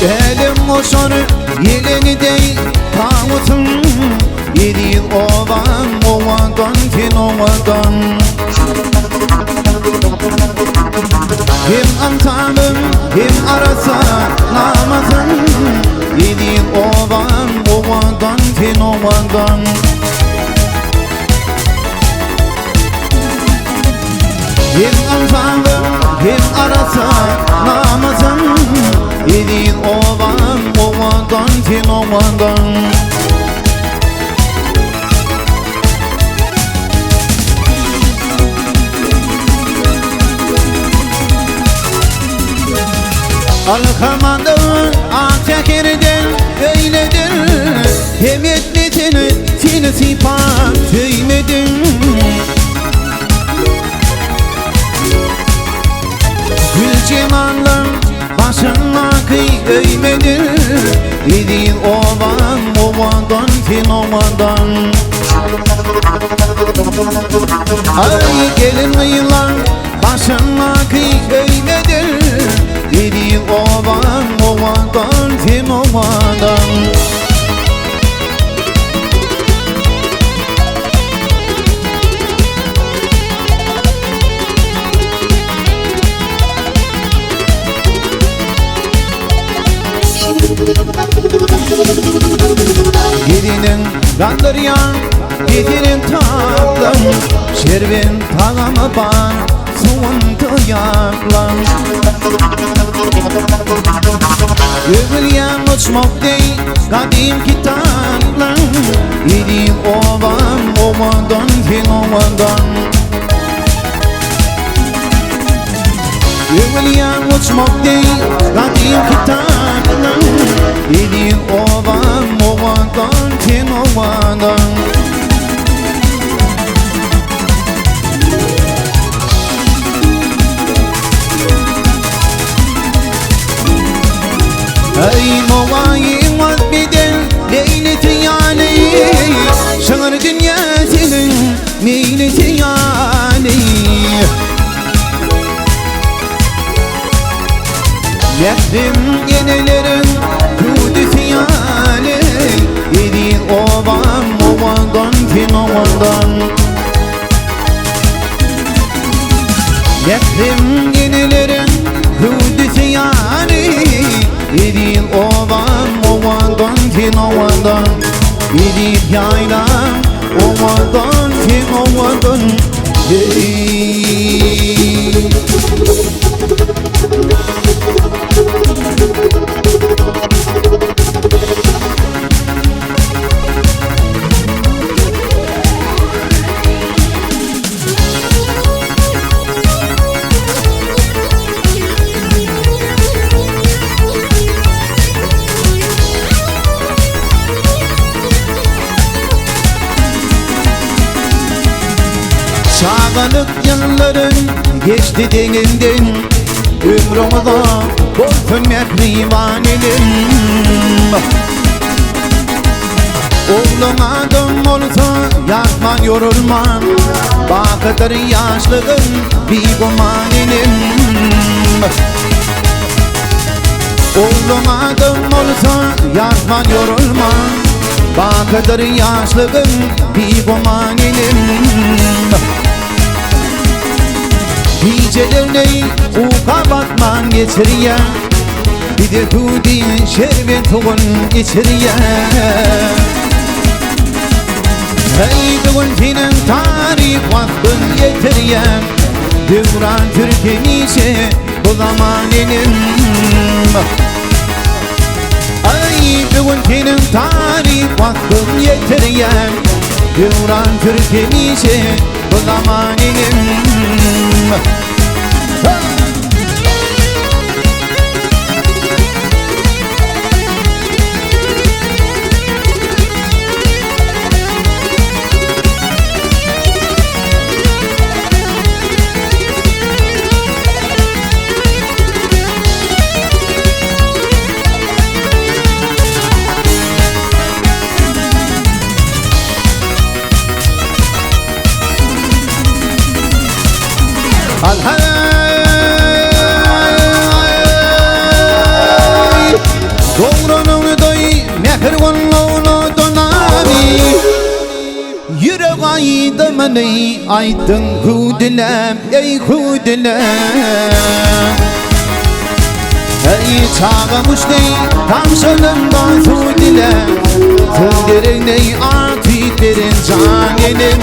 Elim koşar yeleni dey tağutun, 7 yıl ovadan fin ovadan. Hem antamım hem arasa namazın, 7 yıl ovadan fin ovadan. Hem antamım hem arasa namazın, 7 yıl ovadan fin ovadan. Alkamadı atekirden öyledir, hem etletini seni sifat söyledim. Gül cemallar başına kıy öyledir, 7 yıl ovadan fin ovadan. Ay gelin yıllar başına kıy öyledir, 7 yıl ovadan fin ovadan. Gelinin kandıryan, getirin tatlım, şerbin tağımı var, soğun duyaklan. Övülyen uçmak dey, kadim kitaplan, 7 yıl ovadan fin ovadan. Övülyen uçmak dey, kadim kitaplan, 7 yıl ovadan fin ovadan. Ey muvayi vazbeden leyleti yani, şanır dünyasının meyleti yani. Yakdım yenelerin kudüsü yani, 7 yıl ovadan fin ovadan. Yakdım yenelerin kudüsü yani, 7 yıl ovadan fin ovadan. 7 yaylam ovadan fin ovadan. Çağanık yılların geçti deninden, ömrümde olsun mehribanelim. Oğlum adım olsa yakman yorulman, bakıdır yaşlığın bir gumanelim. Oğlum adım olsa yakman yorulman, bakıdır yaşlığın bir gumanelim. Gecelerine uka batman geçiriye, bir de tudi şerbetuğun içiriye. Hey bugün senin tarih vaktin yetiriye, Devran Türkiye'nişe bu zamanının. Ay bugün senin tarih vaktin yetiriye, Devran Türkiye'nişe bu zamanının. beni aydın hudilem ey hudilem Ey çağa muşney tam şalımdan hudilem Hıderin ey atitlerin canelim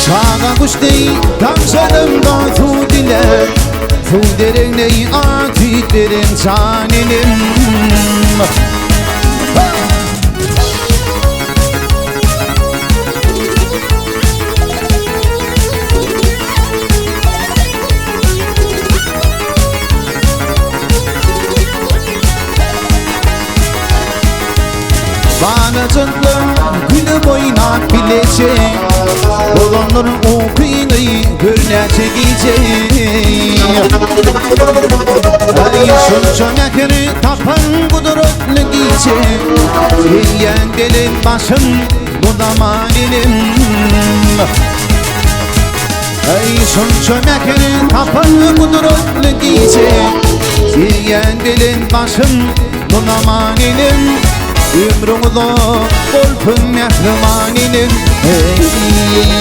Çağa muşney tam şalımdan hudilem Hıderin ey atitlerin canelim Bana canım günü boyuna bilecek Olanların o kıyını görünecek Ay şun çömekleri tapan kudurutlu giyecek Yiyen gelin başım bu zamanının Ay şun çömekleri tapan kudurutlu giyecek Yiyen gelin başım bu zamanının Ömrümüzü kolpun mehrimaninin hey.